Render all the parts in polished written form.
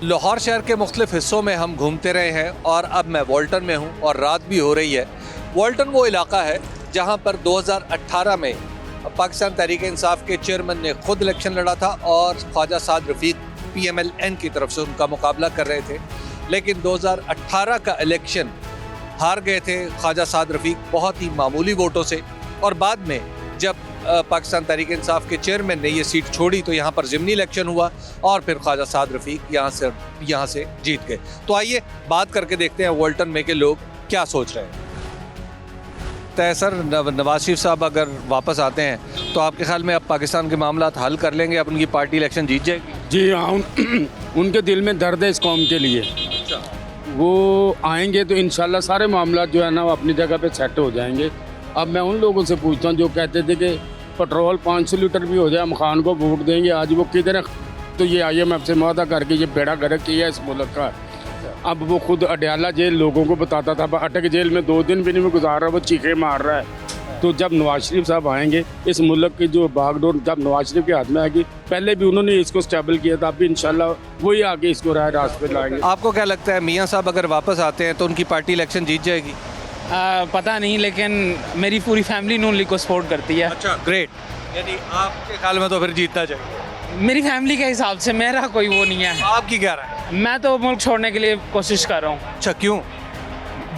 लाहौर शहर के मुख्तलिफ हिस्सों में हम घूमते रहे हैं और अब मैं वॉल्टन में हूँ और रात भी हो रही है। वॉल्टन वो इलाका है जहाँ पर 2018 में पाकिस्तान तहरीक इंसाफ के चेयरमैन ने खुद इलेक्शन लड़ा था और ख्वाजा साद रफ़ीक PMLN की तरफ से उनका मुकाबला कर रहे थे, लेकिन 2018 का इलेक्शन हार गए थे ख्वाजा साद रफ़ीक बहुत ही मामूली वोटों से। और बाद में जब पाकिस्तान तहरीक इंसाफ के चेयरमैन ने ये सीट छोड़ी तो यहाँ पर ज़िमनी इलेक्शन हुआ और फिर ख्वाजा साद रफ़ीक यहाँ से जीत गए। तो आइए बात करके देखते हैं वॉल्टन में के लोग क्या सोच रहे हैं। तय सर, नवाज शरीफ साहब अगर वापस आते हैं तो आपके ख्याल में अब पाकिस्तान के मामला हल कर लेंगे, अब उनकी पार्टी इलेक्शन जीत जाएगी? जी हाँ, उनके दिल में दर्द है इस कौम के लिए। अच्छा। वो आएंगे तो इंशाल्लाह सारे मामला जो है ना वो अपनी जगह पे सेट हो जाएंगे। अब मैं उन लोगों से पूछता हूँ जो कहते थे कि पेट्रोल 500 लीटर भी हो जाए हम खान को वोट देंगे, आज वो किधर है? तो ये IMF से वादा करके ये बेड़ा गर्क किया है इस मुल्क का। अब वो खुद अडयाला जेल लोगों को बताता था, अटक जेल में 2 दिन भी नहीं गुजार रहा, वो चीखे मार रहा है। तो जब नवाज शरीफ साहब आएंगे इस मुल्क की जो बागडोर जब नवाज शरीफ के हाथ में आएगी, पहले भी उन्होंने इसको स्टेबल किया था, अब भी इंशाल्लाह वही आगे इसको राह रास्ते पे लाएंगे। आपको क्या लगता है मियाँ साहब अगर वापस आते हैं तो उनकी पार्टी इलेक्शन जीत जाएगी? पता नहीं, लेकिन मेरी पूरी फैमिली नून लीग को सपोर्ट करती है। अच्छा, ग्रेट। यानी आपके ख्याल में तो फिर जीतना चाहिए? मेरी फैमिली के हिसाब से मेरा कोई वो नहीं है। आपकी क्या राय है? मैं तो मुल्क छोड़ने के लिए कोशिश कर रहा हूँ। अच्छा, क्यों?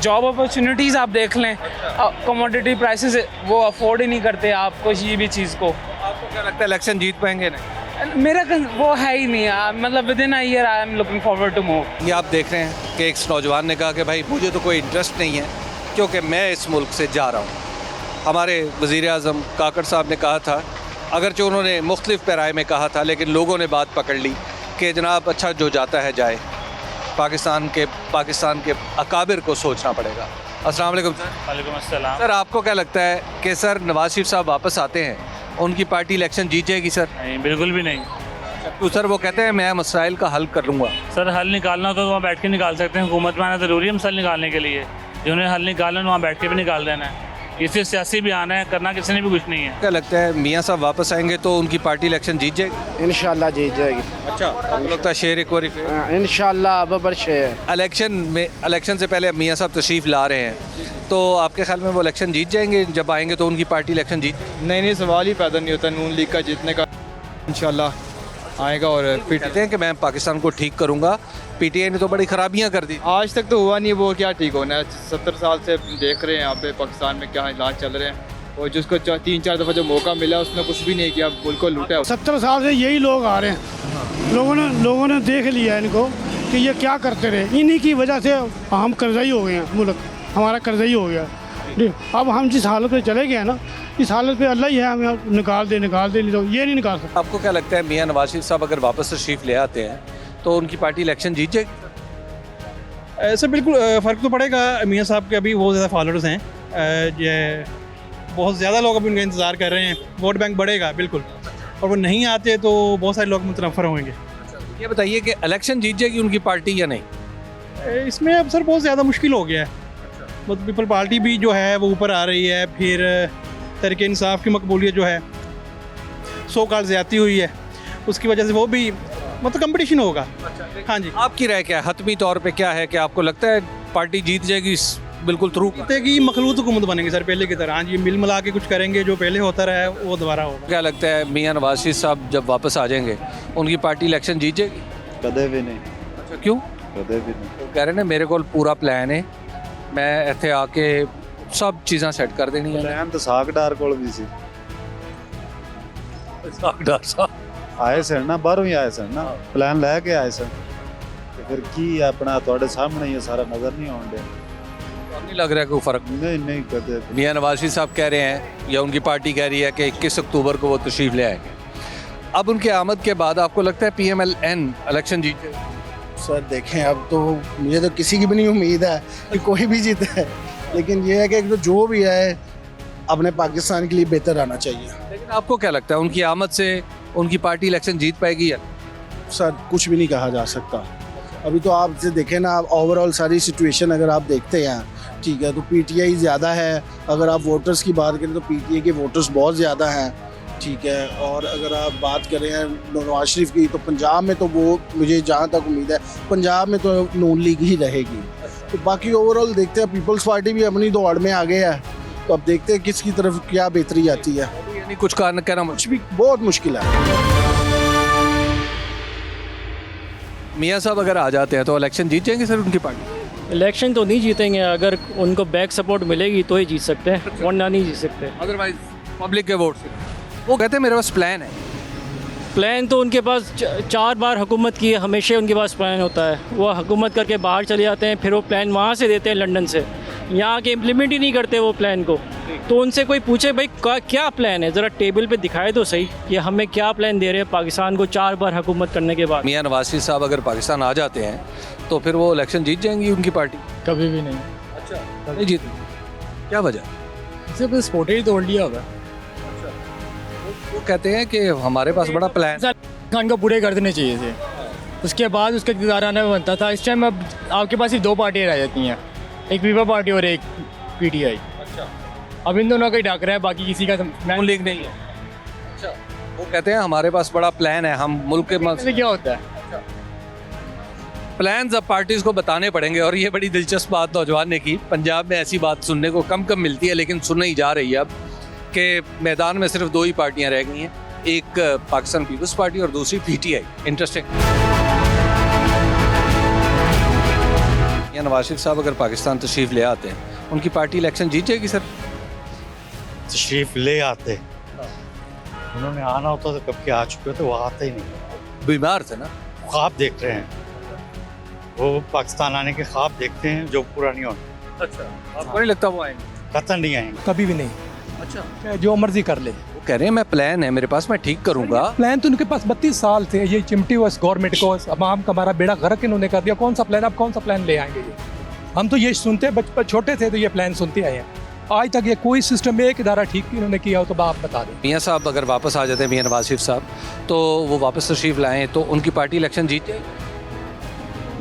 जॉब अपॉर्चुनिटीज़ आप देख लें, कमोडिटी प्राइसेस वो अफोर्ड ही नहीं करते आप कोई भी चीज़ को। आपको क्या लगता है इलेक्शन जीत पाएंगे? नहीं, मेरा वो है ही नहीं, मतलब within a year I am looking forward to move. ये आप देख रहे हैं कि एक नौजवान ने कहा कि भाई मुझे तो कोई इंटरेस्ट नहीं है क्योंकि मैं इस मुल्क से जा रहा हूँ। हमारे वज़ीर आज़म काकड़ साहब ने कहा था, अगरचे उन्होंने मुख्तलिफ पैराए में कहा था, लेकिन लोगों ने बात पकड़ ली कि जनाब अच्छा जो जाता है जाए, पाकिस्तान के अकाबिर को सोचना पड़ेगा। अस्सलाम वालेकुम सर। वालेकुम अस्सलाम। सर, आपको क्या लगता है कि सर नवाज शरीफ साहब वापस आते हैं उनकी पार्टी इलेक्शन जीत जाएगी? सर नहीं, बिल्कुल भी नहीं। तो सर वो कहते हैं मैं मसाइल का हल कर लूँगा। सर हल निकालना हो तो वहाँ बैठ के निकाल सकते हैं, हुकूमत में आना ज़रूरी है मसल निकालने के लिए। जिन्होंने हल निकालना वहाँ बैठ के भी निकाल देना है, इससे सियासी भी आना है, करना किसी ने भी कुछ नहीं है। क्या लगता है मियाँ साहब वापस आएंगे तो उनकी पार्टी इलेक्शन जीत जाएगी? इंशाल्लाह जीत जाएगी। अच्छा, आपको लगता है शेर एक बार इंशाल्लाह बबर शेर। इलेक्शन से पहले अब मियाँ साहब तशरीफ़ ला रहे हैं, तो आपके ख्याल में वो इलेक्शन जीत जाएंगे जब आएंगे तो उनकी पार्टी इलेक्शन जीत? नहीं, सवाल ही पैदा नहीं होता नून लीग का जीतने का। इंशाल्लाह आएगा और फिर कहते हैं कि मैं पाकिस्तान को ठीक करूँगा। PTI ने तो बड़ी खराबियाँ कर दी। आज तक तो हुआ नहीं, वो क्या ठीक होना है? 70 साल से देख रहे हैं यहाँ पे पाकिस्तान में क्या हालात चल रहे हैं, और जिसको 3-4 दफ़ा जो मौका मिला उसने कुछ भी नहीं किया, मुल्क को लूटा है। 70 साल से यही लोग आ रहे हैं, लोगों ने देख लिया इनको कि ये क्या करते रहे। इन्हीं की वजह से हम कर्ज़ई हो गए हैं, मुल्क हमारा कर्ज़ई हो गया। अब हम जिस हालत में चले गए ना, इस हालत पे अल्लाह ही है हमें निकाल दे, नहीं तो ये नहीं निकाल सकता। आपको क्या लगता है मियाँ नवाज शरीफ साहब अगर वापस तशरीफ़ ले आते हैं तो उनकी पार्टी इलेक्शन जीत जाएगी? ऐसे बिल्कुल फ़र्क तो पड़ेगा। मियाँ साहब के अभी बहुत ज़्यादा फॉलोअर्स हैं, ये बहुत ज़्यादा लोग अभी उनका इंतज़ार कर रहे हैं, वोट बैंक बढ़ेगा बिल्कुल। और वो नहीं आते तो बहुत सारे लोग मुतनफ़र होंगे। ये बताइए कि इलेक्शन जीत जाएगी उनकी पार्टी या नहीं? इसमें अब सर बहुत ज़्यादा मुश्किल हो गया है। मतलब पीपल पार्टी भी जो है वो ऊपर आ रही है, फिर तहरीक इंसाफ की मकबूलियत जो है 100 काल ज़्यादती हुई है, उसकी वजह से वो भी मतलब कंपटीशन होगा। हाँ जी, आपकी राय क्या है? हतमी तौर पे क्या है कि आपको लगता है पार्टी जीत जाएगी बिल्कुल थ्रू? कि मखलूत हुकूमत बनेगी सर पहले की तरह। हाँ जी, मिल मिला के कुछ करेंगे, जो पहले होता रहा है वो दोबारा होगा। क्या लगता है मियाँ नवाज शरीफ साहब जब वापस आ जाएंगे उनकी पार्टी इलेक्शन जीत जाएगी? कदे भी नहीं। अच्छा, क्यों? कदे भी नहीं। तो कह रहे ने मेरे को पूरा प्लान है, मैं इत्थे आके सब चीज़ां सैट कर देनी है। प्लान तो सागडार कोल भी सी डॉक्टर साहब आए सन ना, बाहरों ही आए सन ना, प्लान लैके आए सन, तो फिर की अपना तुहाडे सामने ही सारा नज़र नहीं आउंदे। नहीं लग रहा है कोई फ़र्क? नहीं कदे। मियाँ नवाज शरीफ साहब कह रहे हैं या उनकी पार्टी कह रही है कि 21 अक्टूबर को वो तशरीफ़ ले आएंगे। अब उनके आमद के बाद आपको लगता है PMLN इलेक्शन जीत जाएगी? सर देखें, अब तो मुझे तो किसी की भी नहीं उम्मीद है कि कोई भी जीते है, लेकिन ये है कि जो भी है अपने पाकिस्तान के लिए बेहतर आना चाहिए। लेकिन आपको क्या लगता है उनकी आमद से उनकी पार्टी इलेक्शन जीत पाएगी या? सर कुछ भी नहीं कहा जा सकता। अभी तो आप से देखें ना, आप ओवरऑल सारी सिचुएशन अगर आप देखते हैं, ठीक है, तो PTI ज़्यादा है। अगर आप वोटर्स की बात करें तो PTI के वोटर्स बहुत ज़्यादा हैं, ठीक है। और अगर आप बात करें नवाज शरीफ की, तो पंजाब में तो वो मुझे जहाँ तक उम्मीद है पंजाब में तो नून लीग ही रहेगी। तो बाकी ओवरऑल देखते हैं, पीपल्स पार्टी भी अपनी दौड़ में आगे है, तो अब देखते हैं किसकी तरफ क्या बेहतरी आती है। यानी कुछ कहना कुछ भी बहुत मुश्किल है। मियाँ साहब अगर आ जाते हैं तो इलेक्शन जीत जाएंगे सर उनकी पार्टी? इलेक्शन तो नहीं जीतेंगे, अगर उनको बैक सपोर्ट मिलेगी तो ही जीत सकते हैं, वरना नहीं जीत सकते। अदरवाइज पब्लिक के वोट से। वो कहते हैं मेरे पास प्लान है। प्लान तो उनके पास 4 बार हुकूमत की है, हमेशा उनके पास प्लान होता है। वो हुकूमत करके बाहर चले जाते हैं, फिर वो प्लान वहाँ से देते हैं लंदन से, यहाँ के इम्प्लीमेंट ही नहीं करते वो प्लान को। तो उनसे कोई पूछे भाई क्या प्लान है, ज़रा टेबल पे दिखाए तो सही कि हमें क्या प्लान दे रहे हैं पाकिस्तान को 4 बार हुकूमत करने के बाद। मियाँ नवाज शरीफ साहब अगर पाकिस्तान आ जाते हैं तो फिर वो इलेक्शन जीत जाएंगी उनकी पार्टी? कभी भी नहीं। अच्छा, नहीं जीत, क्या वजह? सिर्फ सपोर्ट ही तोड़ लिया होगा। वो कहते हैं कि हमारे पास बड़ा प्लान। खान को पूरे कर देने चाहिए थे, उसके बाद उसका इंतजार आना बनता था। इस टाइम अब आपके पास सिर्फ 2 पार्टियाँ रह जाती हैं, एक पीपल पार्टी और एक PTI। अच्छा, अब इन दोनों का ही डाक रहा है, बाकी किसी का नून लीग नहीं है। अच्छा, वो कहते हैं हमारे पास बड़ा प्लान है, हम मुल्क के क्या होता है प्लान्स अब पार्टीज को बताने पड़ेंगे। और ये बड़ी दिलचस्प बात नौजवान ने की। पंजाब में ऐसी बात सुनने को कम मिलती है, लेकिन सुनने ही जा रही है अब कि मैदान में सिर्फ 2 ही पार्टियां रह गई हैं, एक पाकिस्तान पीपल्स पार्टी और दूसरी PTI। इंटरेस्टिंग। या नवाज शरीफ साहब अगर पाकिस्तान तशरीफ ले आते हैं, उनकी पार्टी इलेक्शन जीत जाएगी सर? तशरीफ ले आते, उन्होंने आना होता तो कब के आ चुके थे, वो आते ही नहीं। बीमार थे ना? ख्वाब देख रहे हैं वो, पाकिस्तान आने के ख्वाब देखते हैं जो पूरा नहीं होना। अच्छा, आपको नहीं लगता वो आएंगे? कतई नहीं आएंगे, कभी भी नहीं। अच्छा, जो मर्जी कर ले। वो कह रहे हैं मैं प्लान है मेरे पास, मैं ठीक करूंगा। प्लान तो उनके पास 32 साल थे, ये चिमटी हुआ इस गवर्नमेंट को, अवाम का हमारा बेड़ा गर्क इन्होंने कर दिया। कौन सा प्लान, अब कौन सा प्लान ले आएंगे ये? हम तो ये सुनते, बचपन छोटे थे तो ये प्लान सुनते आए हैं, आज तक ये कोई सिस्टम एक इदारा ठीक इन्होंने किया हो तो आप बता दें। मियाँ साहब अगर वापस आ जाते हैं, मियाँ नवाज शरीफ साहब, तो वो वापस तशरीफ लाएं तो उनकी पार्टी इलेक्शन जीत जाएगी?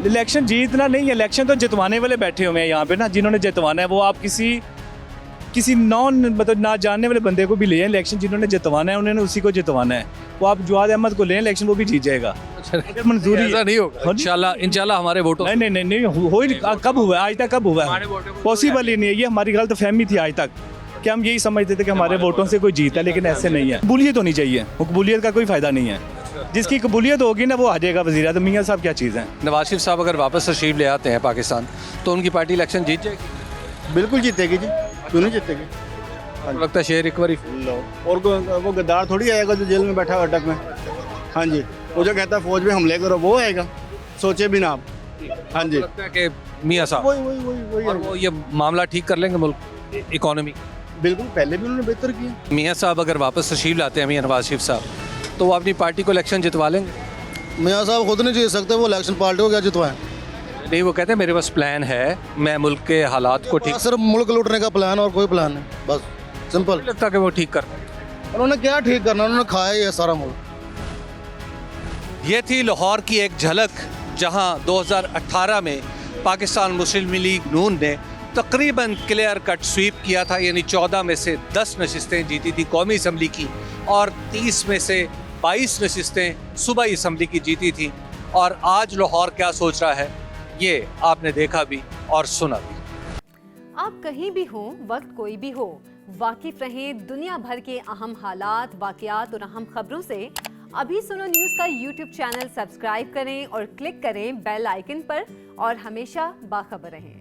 इलेक्शन जीतना नहीं, इलेक्शन तो जितवाने वाले बैठे हुए हैं यहाँ पे ना, जिन्होंने जितवाना है। वो आप किसी नॉन मतलब ना जानने वाले बंदे को भी ले, इलेक्शन जिन्होंने जितवाना है उन्होंने उसी को जितवाना है। वो आप जवाद अहमद को लें, इलेक्शन वो भी जीत जाएगा। अगर मंजूरी ऐसा नहीं होगा इंशाल्लाह हमारे वोटों। नहीं हो ही कब हुआ है, आज तक कब हुआ है? पॉसिबल ही नहीं है। ये हमारी गलत फहमी थी आज तक कि हम यही समझते थे कि हमारे वोटों से कोई जीता, लेकिन ऐसे नहीं है। कबूलियत होनी चाहिए, कबूलियत का कोई फ़ायदा नहीं है। जिसकी कबूलियत होगी ना वो आ जाएगा वज़ीर। तो मियाँ साहब क्या चीज़ है? नवाज शरीफ साहब अगर वापस तशरीफ ले आते हैं पाकिस्तान तो उनकी पार्टी इलेक्शन जीत जाएगी? बिल्कुल जीतेगी जी, क्यों नहीं जीतेगी। लगता है शेयर एक बार और वो गद्दार थोड़ी आएगा जो जेल में बैठा है अटक में। हाँ जी, वो जो कहता है फौज में हमले करो वो आएगा, सोचे भी ना आप। हाँ जी, लगता है कि मियाँ साहब वही और वो ये मामला ठीक कर लेंगे मुल्क इकोनॉमी? बिल्कुल, पहले भी उन्होंने बेहतर किया। मियाँ साहब अगर वापस तशरीफ लाते हैं, मियाँ नवाज शरीफ साहब, तो वो अपनी पार्टी को इलेक्शन जितवा लेंगे? मियाँ साहब खुद नहीं जीत सकते, वो इलेक्शन पार्टी को क्या जितवाएं? नहीं, वो कहते हैं मेरे पास प्लान है, मैं मुल्क के हालात को ठीक। सिर्फ मुल्क लूटने का प्लान और कोई प्लान नहीं, बस सिंपल। लगता कि वो ठीक कर। उन्होंने क्या ठीक करना, उन्होंने खाया ही है सारा मुल्क। ये थी लाहौर की एक झलक, जहां 2018 में पाकिस्तान मुस्लिम लीग नून ने तकरीबन क्लियर कट स्वीप किया था, यानी 14 में से 10 नशिस्तें जीती थी कौमी असम्बली की, और 30 में से 22 नशिस्तें सूबाई असम्बली की जीती थी। और आज लाहौर क्या सोच रहा है ये आपने देखा भी और सुना भी। आप कहीं भी हो, वक्त कोई भी हो, वाकिफ रहें दुनिया भर के अहम हालात, वाक़यात और अहम खबरों से। अभी सुनो न्यूज़ का YouTube चैनल सब्सक्राइब करें और क्लिक करें बेल आइकन पर, और हमेशा बाखबर रहें।